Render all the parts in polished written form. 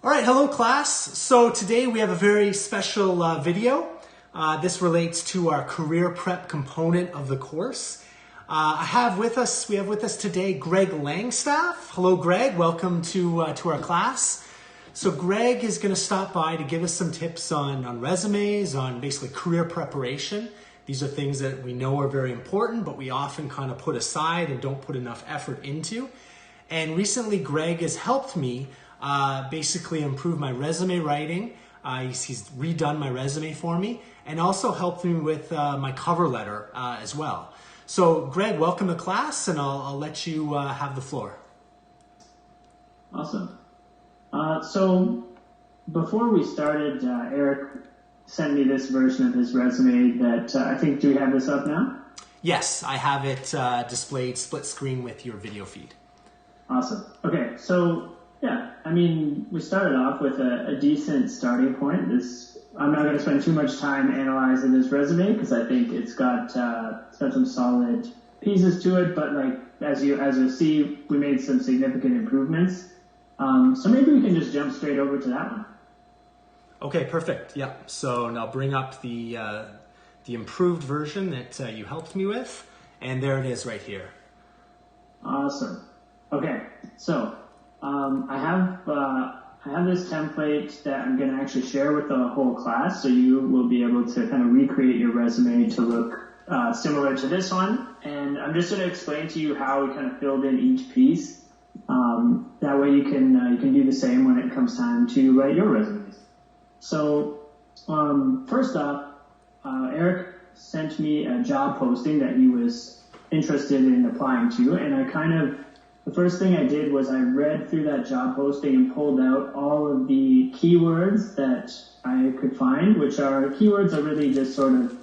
All right, hello class. So today we have a very special video. This relates to our career prep component of the course. We have with us today Greg Langstaff. Hello Greg, welcome to our class. So Greg is going to stop by to give us some tips on resumes, on basically career preparation. These are things that we know are very important, but we often kind of put aside and don't put enough effort into. And recently Greg has helped me basically improve my resume writing. He's redone my resume for me and also helped me with my cover letter as well. So Greg, welcome to class, and I'll let you have the floor. Awesome. So before we started, Eric sent me this version of his resume that I think, do we have this up now? Yes, I have it displayed split screen with your video feed. Awesome. Okay, so yeah, I mean, we started off with a decent starting point. I'm not going to spend too much time analyzing this resume because I think it's got some solid pieces to it. But like as you'll see, we made some significant improvements. So maybe we can just jump straight over to that one. Okay, perfect. Yeah. So now bring up the improved version that you helped me with, and there it is right here. Awesome. Okay, so I have this template that I'm going to actually share with the whole class, so you will be able to kind of recreate your resume to look similar to this one. And I'm just going to explain to you how we kind of filled in each piece. That way you can do the same when it comes time to write your resumes. So first off, Eric sent me a job posting that he was interested in applying to, and the first thing I did was I read through that job posting and pulled out all of the keywords that I could find, which are keywords are really just sort of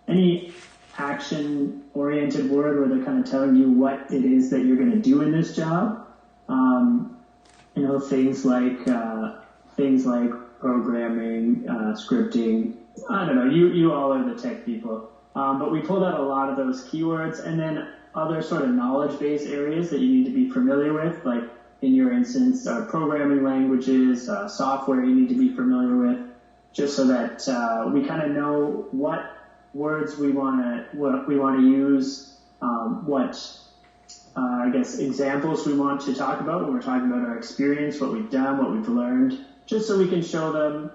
any action-oriented word where they're kind of telling you what it is that you're going to do in this job. Things like programming, scripting. I don't know. You all are the tech people. But we pulled out a lot of those keywords, and then other sort of knowledge-based areas that you need to be familiar with, like in your instance, programming languages, software you need to be familiar with, just so that we kind of know what words we want to use, I guess examples we want to talk about when we're talking about our experience, what we've done, what we've learned, just so we can show them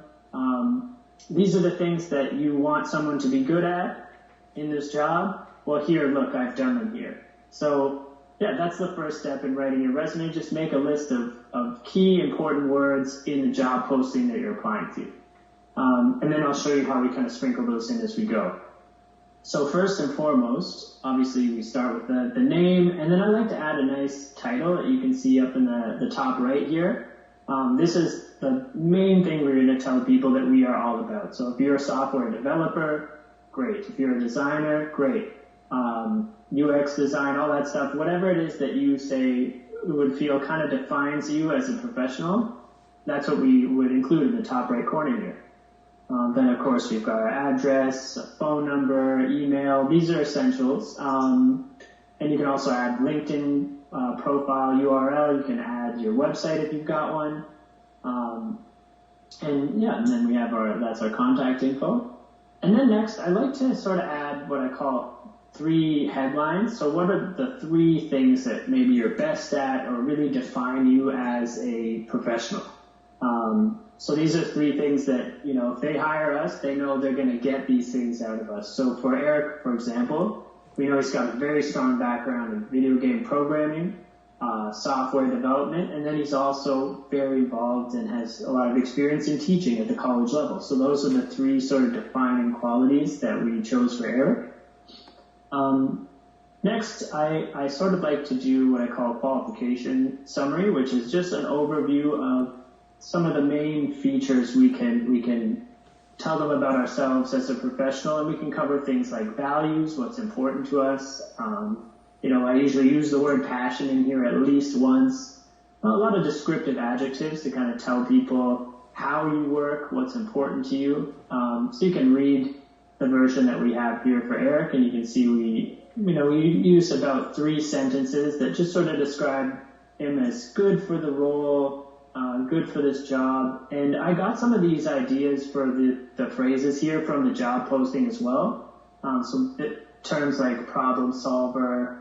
these are the things that you want someone to be good at in this job. Well, here, look, I've done them here. So, yeah, that's the first step in writing your resume. Just make a list of key important words in the job posting that you're applying to. And then I'll show you how we kind of sprinkle those in as we go. So first and foremost, obviously we start with the name, and then I like to add a nice title that you can see up in the top right here. This is the main thing we're going to tell people that we are all about. So if you're a software developer, great. If you're a designer, great. UX design, all that stuff, whatever it is that you say would feel kind of defines you as a professional, that's what we would include in the top right corner here. Then of course we've got our address, phone number, email. These are essentials. And you can also add LinkedIn profile URL. You can add your website if you've got one. And then we have that's our contact info. And then next, I like to sort of add what I call 3 headlines. So what are the 3 things that maybe you're best at or really define you as a professional? So these are 3 things that, if they hire us, they know they're going to get these things out of us. So for Eric, for example, we know he's got a very strong background in video game programming, software development, and then he's also very involved and has a lot of experience in teaching at the college level. So those are the 3 sort of defining qualities that we chose for Eric. Next, I sort of like to do what I call a qualification summary, which is just an overview of some of the main features we can tell them about ourselves as a professional, and we can cover things like values, what's important to us. I usually use the word passion in here at least once. A lot of descriptive adjectives to kind of tell people how you work, what's important to you. So you can read the version that we have here for Eric, and you can see we use about 3 sentences that just sort of describe him as good for the role, good for this job. And I got some of these ideas for the phrases here from the job posting as well. So terms like problem solver,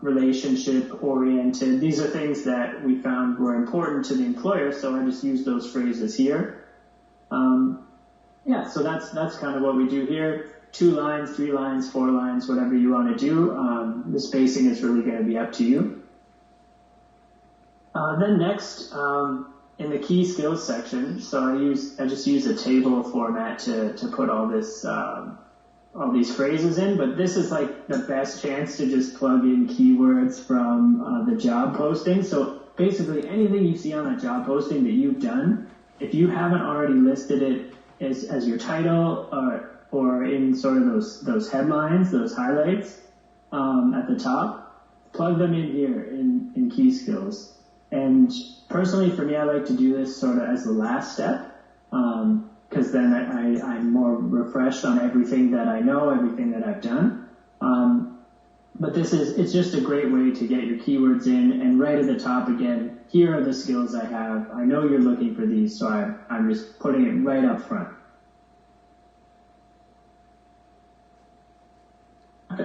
relationship oriented, these are things that we found were important to the employer, so I just used those phrases here. So that's kind of what we do here. 2 lines, 3 lines, 4 lines, whatever you want to do. The spacing is really going to be up to you. Then next, in the key skills section, so I just use a table format to put all these phrases in, but this is like the best chance to just plug in keywords from the job posting. So basically anything you see on a job posting that you've done, if you haven't already listed it as your title or in sort of those headlines, those highlights at the top, plug them in here in key skills. And personally for me, I like to do this sort of as the last step, because then I'm more refreshed on everything that I know, everything that I've done. But it's just a great way to get your keywords in, and right at the top again, here are the skills I have. I know you're looking for these, so I'm just putting it right up front.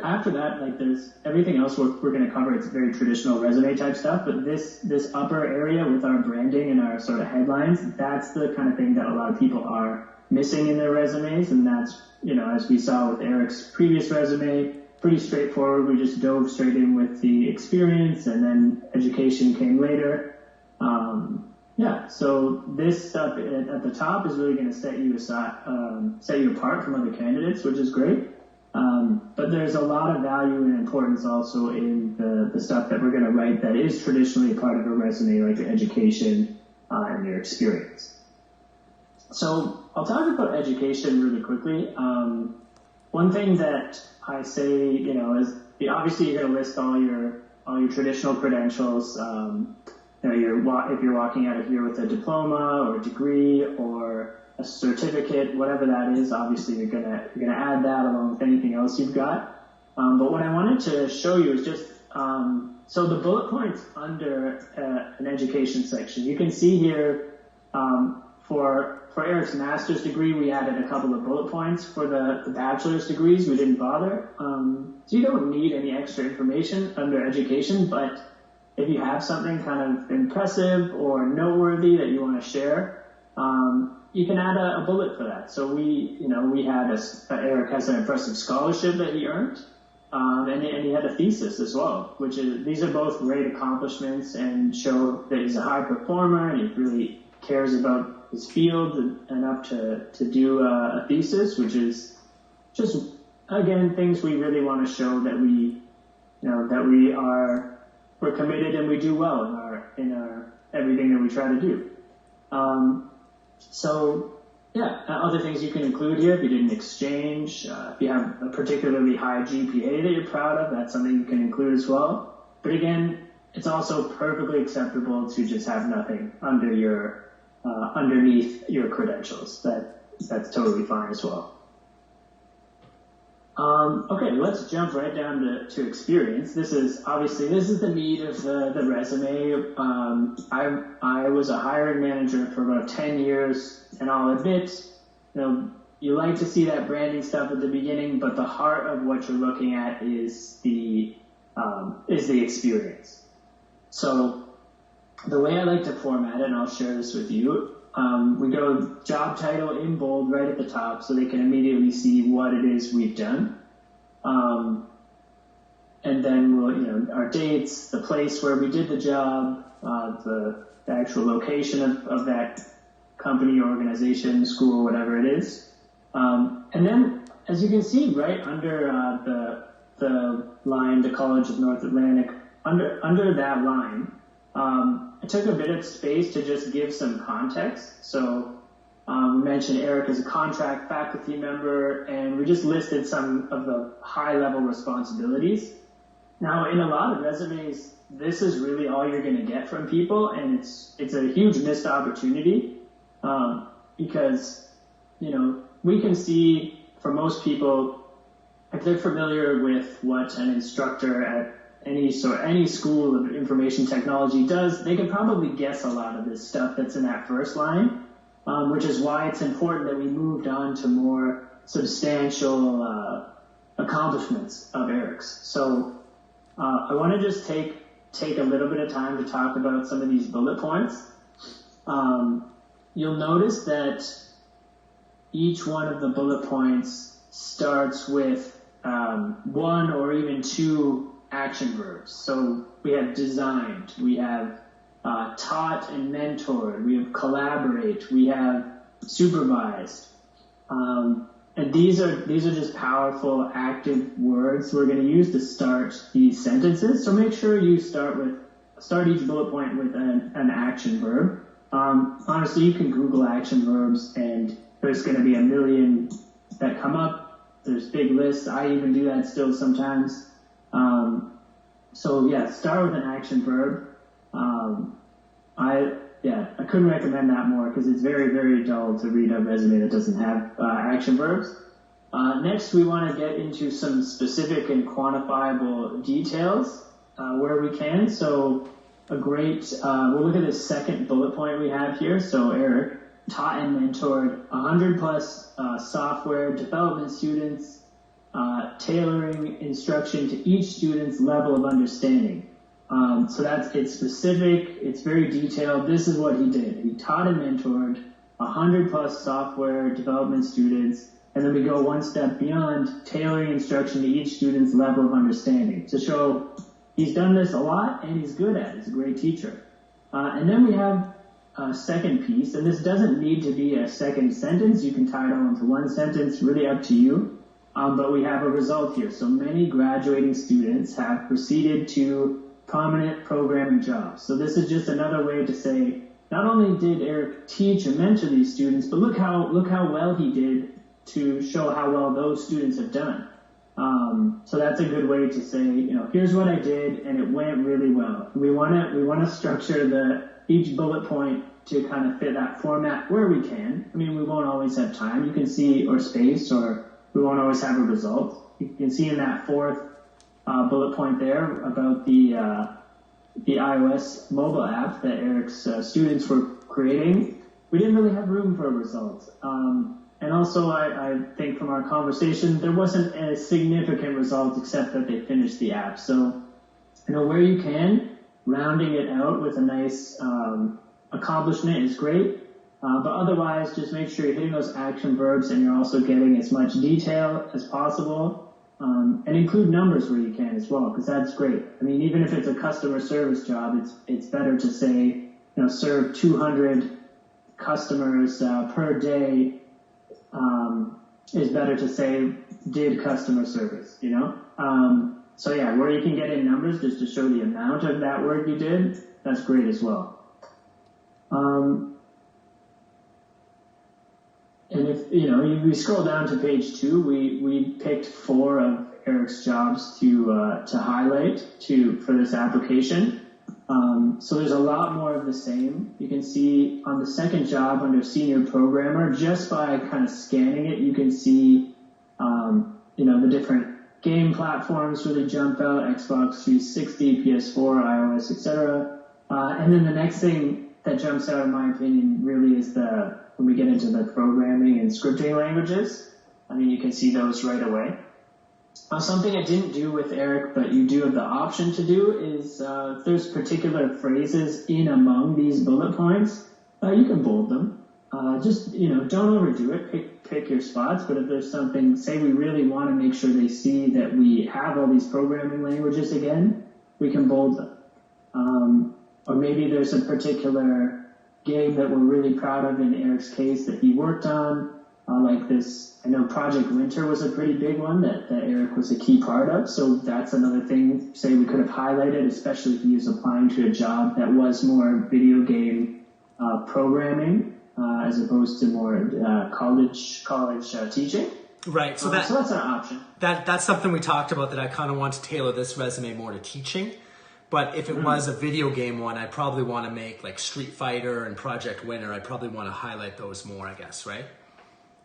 After that, like there's everything else we're going to cover. It's very traditional resume type stuff, but this upper area with our branding and our sort of headlines, that's the kind of thing that a lot of people are missing in their resumes. And that's, as we saw with Eric's previous resume, pretty straightforward. We just dove straight in with the experience, and then education came later. So this stuff at the top is really going to set you apart from other candidates, which is great. But there's a lot of value and importance also in the stuff that we're going to write that is traditionally a part of a resume, like your education and your experience. So I'll talk about education really quickly. One thing that I say, is obviously you're going to list all your traditional credentials. If you're walking out of here with a diploma or a degree or a certificate, whatever that is, obviously you're gonna add that along with anything else you've got. But what I wanted to show you is just so the bullet points under an education section. You can see here for Eric's master's degree, we added a couple of bullet points. For the bachelor's degrees, we didn't bother. So you don't need any extra information under education, but if you have something kind of impressive or noteworthy that you want to share, you can add a bullet for that. So we had Eric has an impressive scholarship that he earned, and he had a thesis as well, these are both great accomplishments and show that he's a high performer and he really cares about his field enough to do a thesis, which is just, again, things we really want to show that we're committed and we do well in our everything that we try to do. Other things you can include here, if you did an exchange, if you have a particularly high GPA that you're proud of, that's something you can include as well. But again, it's also perfectly acceptable to just have nothing underneath your credentials. That's totally fine as well. Okay, let's jump right down to experience. This is the meat of the resume. I was a hiring manager for about 10 years, and I'll admit, you like to see that branding stuff at the beginning, but the heart of what you're looking at is the experience. So the way I like to format it, and I'll share this with you, we go job title in bold right at the top so they can immediately see what it is we've done. And then we'll, our dates, the place where we did the job, the actual location of that company, organization, school, whatever it is. And then, as you can see, right under the line, the College of North Atlantic, under that line, I took a bit of space to just give some context. So we mentioned Eric as a contract faculty member, and we just listed some of the high-level responsibilities. Now, in a lot of resumes, this is really all you're going to get from people, and it's a huge missed opportunity because, we can see for most people, if they're familiar with what an instructor any school of information technology does, they can probably guess a lot of this stuff that's in that first line, which is why it's important that we moved on to more substantial accomplishments of Eric's. So I want to just take a little bit of time to talk about some of these bullet points. You'll notice that each one of the bullet points starts with one or even two action verbs. So we have designed, we have taught and mentored, we have collaborate, we have supervised. And these are just powerful active words we're going to use to start these sentences. So make sure you start each bullet point with an action verb. Honestly, you can Google action verbs and there's going to be a million that come up. There's big lists. I even do that still sometimes. So yeah, start with an action verb. I couldn't recommend that more because it's very, very dull to read a resume that doesn't have action verbs. Next, we want to get into some specific and quantifiable details where we can. So we'll look at the second bullet point we have here. So Eric taught and mentored 100 plus software development students, tailoring instruction to each student's level of understanding. So it's specific, it's very detailed. This is what he did. He taught and mentored 100 plus software development students, and then we go one step beyond, tailoring instruction to each student's level of understanding to show he's done this a lot and he's good at it. He's a great teacher. And then we have a second piece, and this doesn't need to be a second sentence. You can tie it all into one sentence, really up to you. But we have a result here. So many graduating students have proceeded to prominent programming jobs. So this is just another way to say, not only did Eric teach and mentor these students, but look how well he did to show how well those students have done. So that's a good way to say, here's what I did and it went really well. We want to structure each bullet point to kind of fit that format where we can. I mean, we won't always have time. You can see, or space, or we won't always have a result. You can see in that fourth bullet point there about the iOS mobile app that Eric's students were creating. We didn't really have room for a result. And also, I think from our conversation, there wasn't a significant result except that they finished the app. So, where you can, rounding it out with a nice accomplishment is great. But otherwise, just make sure you're hitting those action verbs and you're also getting as much detail as possible. And include numbers where you can as well, because that's great. I mean, even if it's a customer service job, it's better to say, serve 200 customers per day. Is better to say did customer service, So yeah, where you can get in numbers just to show the amount of that work you did, that's great as well. And if, we scroll down to page 2, we picked 4 of Eric's jobs to highlight for this application. So there's a lot more of the same. You can see on the second job under senior programmer, just by kind of scanning it, you can see, the different game platforms really jump out, Xbox 360, PS4, iOS, etc. And then the next thing that jumps out, in my opinion, really is when we get into the programming and scripting languages. I mean, you can see those right away. Something I didn't do with Eric, but you do have the option to do, is if there's particular phrases in among these bullet points, you can bold them. Just, don't overdo it. Pick your spots. But if there's something, say we really want to make sure they see that we have all these programming languages again, we can bold them. Or maybe there's a particular game that we're really proud of in Eric's case that he worked on. Like this, I know Project Winter was a pretty big one that Eric was a key part of. So that's another thing, say we could have highlighted, especially if he was applying to a job that was more video game programming as opposed to more college teaching. Right. So that's an option. That's something we talked about, that I kind of want to tailor this resume more to teaching. But if it was a video game one, I'd probably want to make like Street Fighter and Project Winter. I'd probably want to highlight those more, I guess, right?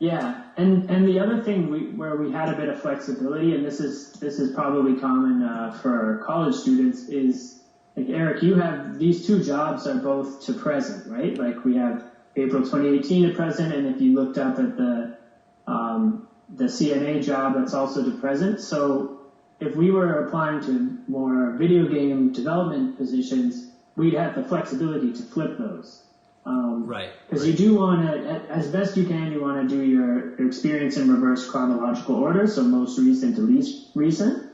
Yeah, and the other thing where we had a bit of flexibility, and this is probably common for college students, is like Eric, you have these two jobs are both to present, right? Like we have April 2018 to present, and if you looked up at the CNA job, that's also to present. So if we were applying to more video game development positions, we'd have the flexibility to flip those. Right. Because you do want to, as best you can, you want to do your experience in reverse chronological order, so most recent to least recent.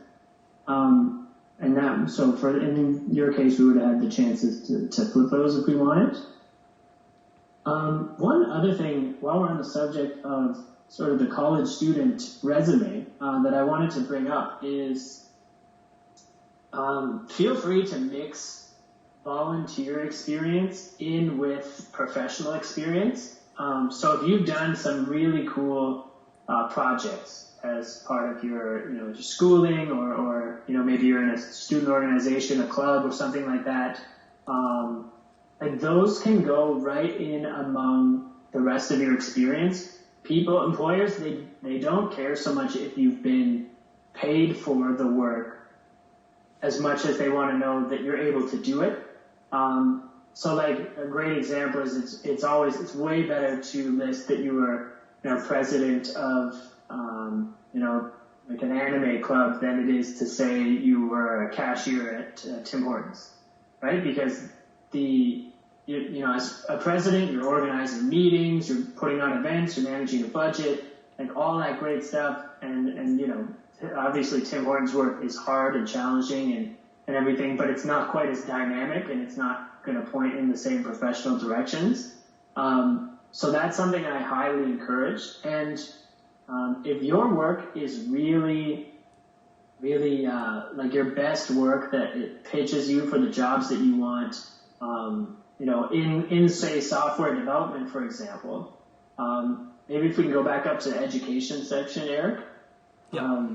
And that, so for in your case, we would have had the chances to flip those if we wanted. One other thing, while we're on the subject of sort of the college student resume, that I wanted to bring up is feel free to mix volunteer experience in with professional experience. So if you've done some really cool projects as part of your schooling, or maybe you're in a student organization, a club, or something like that, like those can go right in among the rest of your experience. Employers, they don't care so much if you've been paid for the work as much as they want to know that you're able to do it. So like a great example is it's way better to list that you were president of like an anime club than it is to say you were a cashier at Tim Hortons, right? Because as a president, you're organizing meetings, you're putting on events, you're managing a budget, like all that great stuff. And obviously Tim Hortons' work is hard and challenging and everything, but it's not quite as dynamic and it's not going to point in the same professional directions. So that's something I highly encourage. And if your work is really, really like your best work that it pitches you for the jobs that you want, in say software development, for example, maybe if we can go back up to the education section, Eric. Yeah.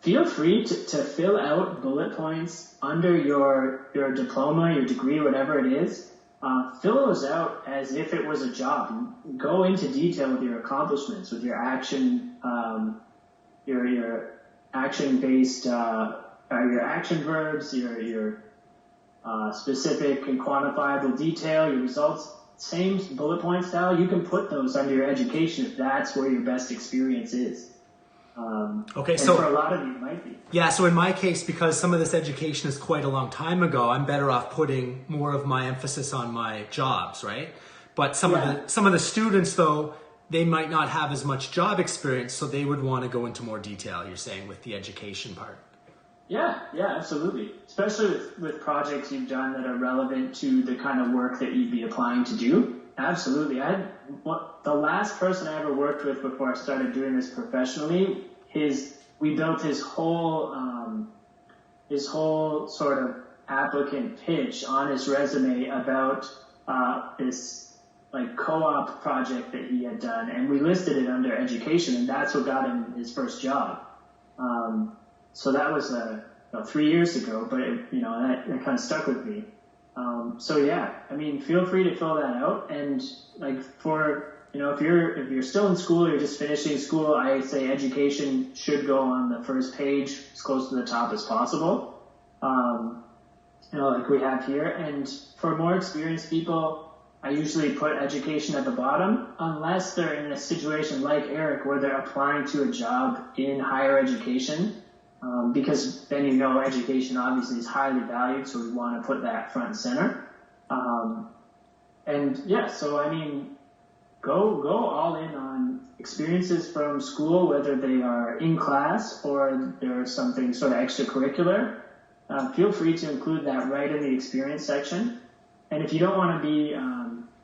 Feel free to fill out bullet points under your diploma, your degree, whatever it is. Fill those out as if it was a job. Go into detail with your accomplishments, with your action, your action-based, your action verbs, your specific and quantifiable detail, your results. Same bullet point style. You can put those under your education if that's where your best experience is. Okay, and so for a lot of you, it might be. Yeah, so in my case, because some of this education is quite a long time ago, I'm better off putting more of my emphasis on my jobs, right? But some of the students, though, they might not have as much job experience, so they would want to go into more detail, you're saying, with the education part. Yeah, absolutely. Especially with projects you've done that are relevant to the kind of work that you'd be applying to do. Absolutely. The last person I ever worked with before I started doing this professionally, we built his whole sort of applicant pitch on his resume about this like co-op project that he had done, and we listed it under education, and that's what got him his first job. So that was 3 years ago, but that kind of stuck with me. So yeah, I mean, feel free to fill that out, and like for if you're still in school or you're just finishing school, I say education should go on the first page as close to the top as possible. Like we have here, and for more experienced people, I usually put education at the bottom, unless they're in a situation like Eric where they're applying to a job in higher education. Because then education obviously is highly valued, so we want to put that front and center. So I mean, go all in on experiences from school, whether they are in class or they're something sort of extracurricular. Feel free to include that right in the experience section. And if you don't want to be,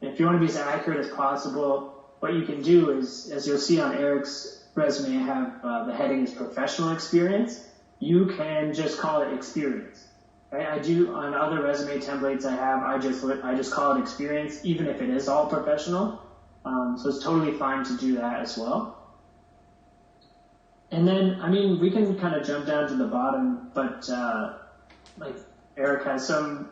if you want to be as accurate as possible, what you can do is, as you'll see on Eric's resume, I have the heading is professional experience. You can just call it experience, right? I do on other resume templates I just call it experience, even if it is all professional. So it's totally fine to do that as well. And then, I mean, we can kind of jump down to the bottom, but Eric has some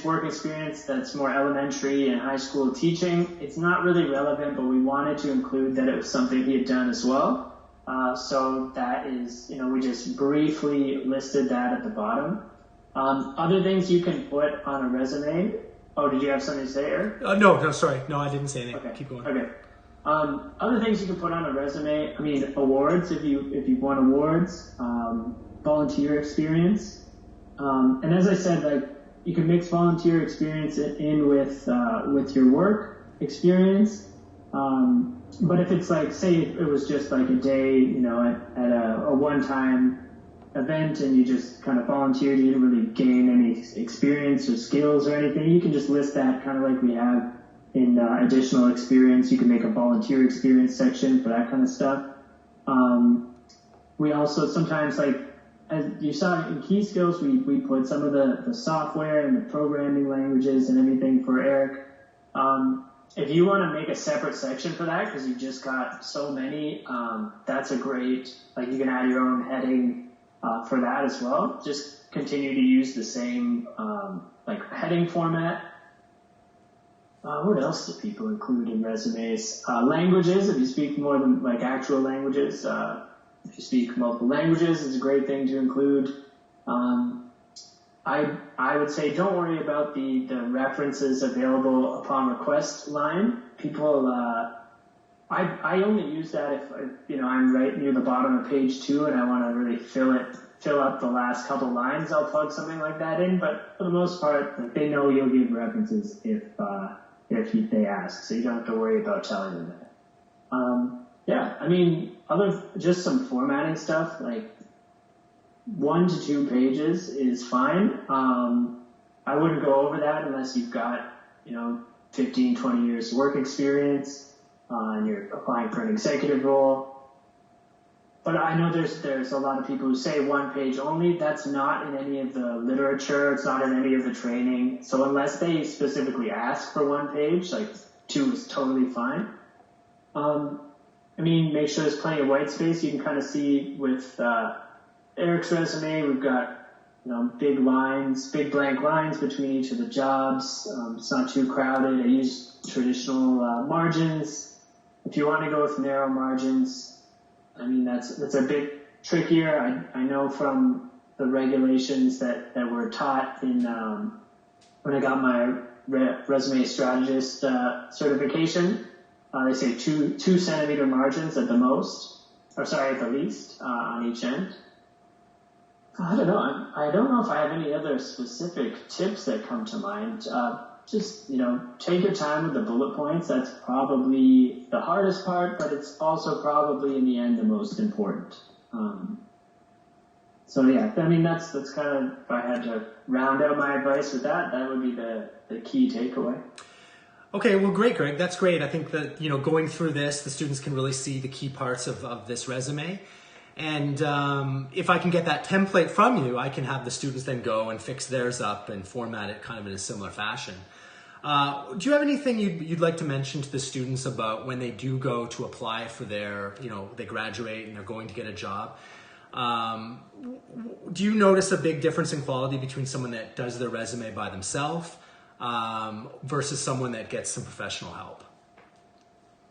work experience that's more elementary and high school teaching. It's not really relevant, but we wanted to include that it was something he had done as well. So that is, we just briefly listed that at the bottom. Other things you can put on a resume. Oh, did you have something to say, Eric? No, sorry. No, I didn't say anything. Okay. Keep going. Okay. Other things you can put on a resume, awards, if you've won awards, volunteer experience. And as I said, you can mix volunteer experience in with your work experience. But if it's say it was just a day, at a one-time event and you just kind of volunteered, you didn't really gain any experience or skills or anything, you can just list that kind of like we have in additional experience. You can make a volunteer experience section for that kind of stuff. We also sometimes, as you saw in key skills, we put some of the software and the programming languages and everything for Eric. If you want to make a separate section for that, because you've just got so many, that's a great, you can add your own heading for that as well. Just continue to use the same heading format. What else do people include in resumes? Languages, if you speak more than actual languages. If you speak multiple languages, it's a great thing to include. I would say don't worry about the references available upon request line. People, I only use that if I'm right near the bottom of page 2 and I want to really fill up the last couple lines. I'll plug something like that in. But for the most part, they know you'll give references if they ask, so you don't have to worry about telling them that. Just some formatting stuff, 1 to 2 pages is fine. I wouldn't go over that unless you've got, 15, 20 years work experience, and you're applying for an executive role. But I know there's a lot of people who say 1 page only. That's not in any of the literature. It's not in any of the training. So unless they specifically ask for 1 page, 2 is totally fine. Make sure there's plenty of white space. You can kind of see with Eric's resume, we've got big blank lines between each of the jobs. It's not too crowded. I use traditional margins. If you want to go with narrow margins, that's a bit trickier. I know from the regulations that were taught in when I got my resume strategist certification. They say 2 centimeter margins at the least on each end. I don't know. I don't know if I have any other specific tips that come to mind. Just, take your time with the bullet points. That's probably the hardest part, but it's also probably in the end the most important. That's kind of, if I had to round out my advice with that would be the key takeaway. Okay, well, great, Greg. That's great. I think that, going through this, the students can really see the key parts of this resume. And if I can get that template from you, I can have the students then go and fix theirs up and format it kind of in a similar fashion. Do you have anything you'd like to mention to the students about when they do go to apply for their, they graduate and they're going to get a job? Do you notice a big difference in quality between someone that does their resume by themselves versus someone that gets some professional help?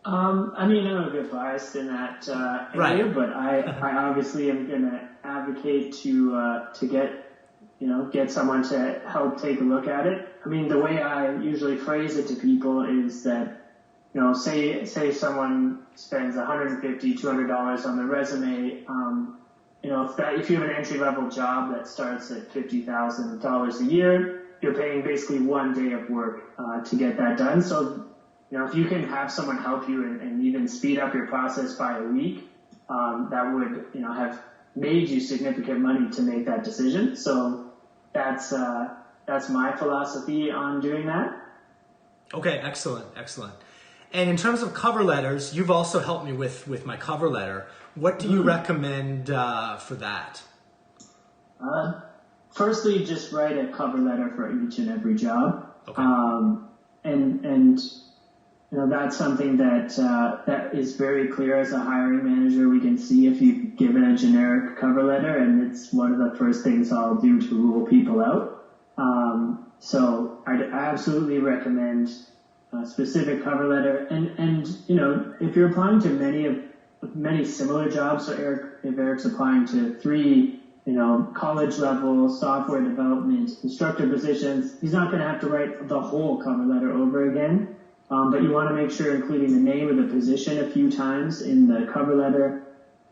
I'm a bit biased in that area, right. But I obviously am going to advocate to get someone to help take a look at it. The way I usually phrase it to people is that, say someone spends $150, $200 on their resume. If you have an entry-level job that starts at $50,000 a year, you're paying basically 1 day of work to get that done. So, if you can have someone help you and even speed up your process by a week, that would, have made you significant money to make that decision. So that's my philosophy on doing that. Okay, excellent. And in terms of cover letters, you've also helped me with my cover letter. What do you recommend for that? Firstly, just write a cover letter for each and every job. Okay. That's something that is very clear as a hiring manager. We can see if you've given a generic cover letter, and it's one of the first things I'll do to rule people out. So I absolutely recommend a specific cover letter. And you know, if you're applying to many similar jobs, so if Eric's applying to 3, you know, college level software development instructor positions, he's not going to have to write the whole cover letter over again. But you want to make sure including the name of the position a few times in the cover letter,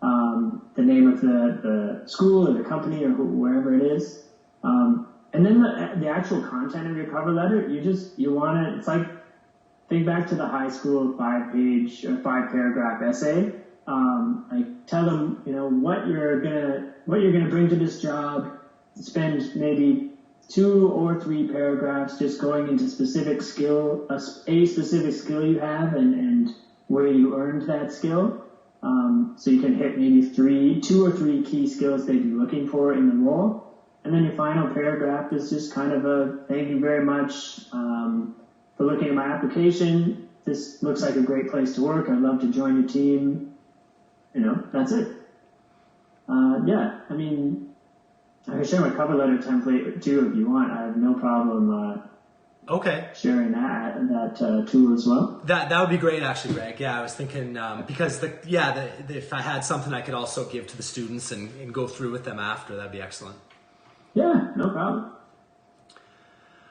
the name of the school or the company or wherever it is. And then the actual content of your cover letter, you want to, it's like, think back to the high school 5-page or 5-paragraph essay. Like tell them, you know, what you're gonna bring to this job. Spend maybe 2 or 3 paragraphs just going into specific skill, a specific skill you have and where you earned that skill. So you can hit maybe 2 or 3 key skills they'd be looking for in the role. And then your final paragraph is just kind of a thank you very much for looking at my application. This looks like a great place to work. I'd love to join your team. You know, that's it. Yeah, I mean, I can share my cover letter template too if you want. I have no problem sharing that tool as well. That would be great, actually, Greg. Yeah, I was thinking because if I had something I could also give to the students and go through with them after, that'd be excellent. Yeah, no problem.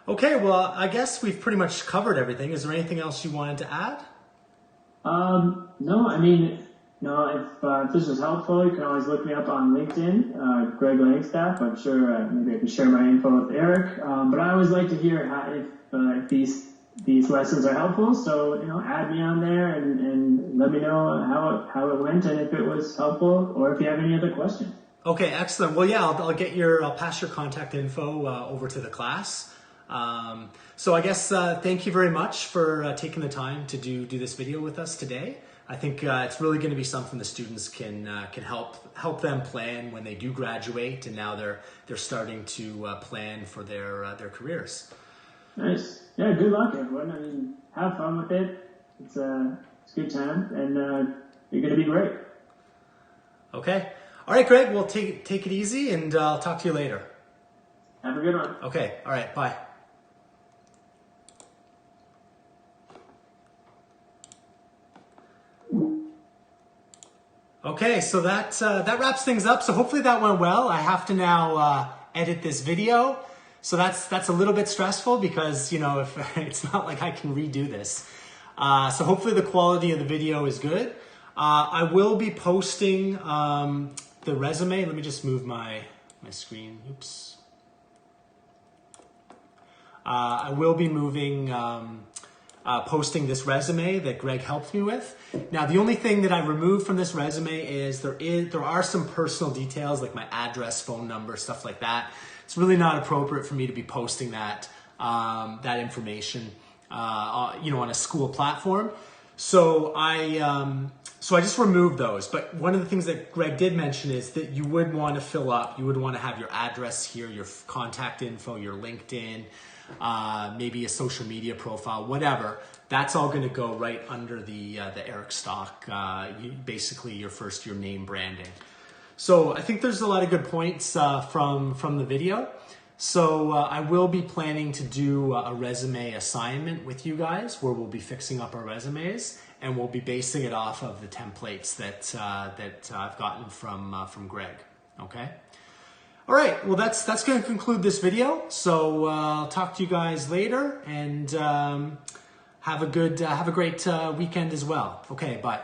Okay, well, I guess we've pretty much covered everything. Is there anything else you wanted to add? No, I mean, no, if this was helpful, you can always look me up on LinkedIn, Greg Langstaff. I'm sure maybe I can share my info with Eric. But I always like to hear if these lessons are helpful. So, you know, add me on there and let me know how it went and if it was helpful or if you have any other questions. Okay, excellent. Well, yeah, I'll pass your contact info over to the class. So I guess thank you very much for taking the time to do this video with us today. I think it's really going to be something the students can help them plan when they do graduate, and now they're starting to plan for their careers. Nice. Yeah. Good luck, everyone. I mean, have fun with it. It's a good time, and you're going to be great. Okay. All right, Greg. Well, take it easy, and I'll talk to you later. Have a good one. Okay. All right. Bye. Okay, so that wraps things up. So hopefully that went well. I have to now edit this video, so that's a little bit stressful because, you know, if it's not like I can redo this. So hopefully the quality of the video is good. I will be posting the resume. Let me just move my screen. Oops. I will be posting this resume that Greg helped me with. Now, the only thing that I removed from this resume is there are some personal details like my address, phone number, stuff like that. It's really not appropriate for me to be posting that information, you know, on a school platform. So I just removed those. But one of the things that Greg did mention is that you would want to fill up. You would want to have your address here, your contact info, your LinkedIn, maybe a social media profile, whatever. That's all going to go right under the Eric stock, basically your name branding. So I think there's a lot of good points from the video. So I will be planning to do a resume assignment with you guys where we'll be fixing up our resumes and we'll be basing it off of the templates that I've gotten from Greg. Okay. All right, well, that's going to conclude this video. So I'll talk to you guys later, and have a great weekend as well. Okay, bye.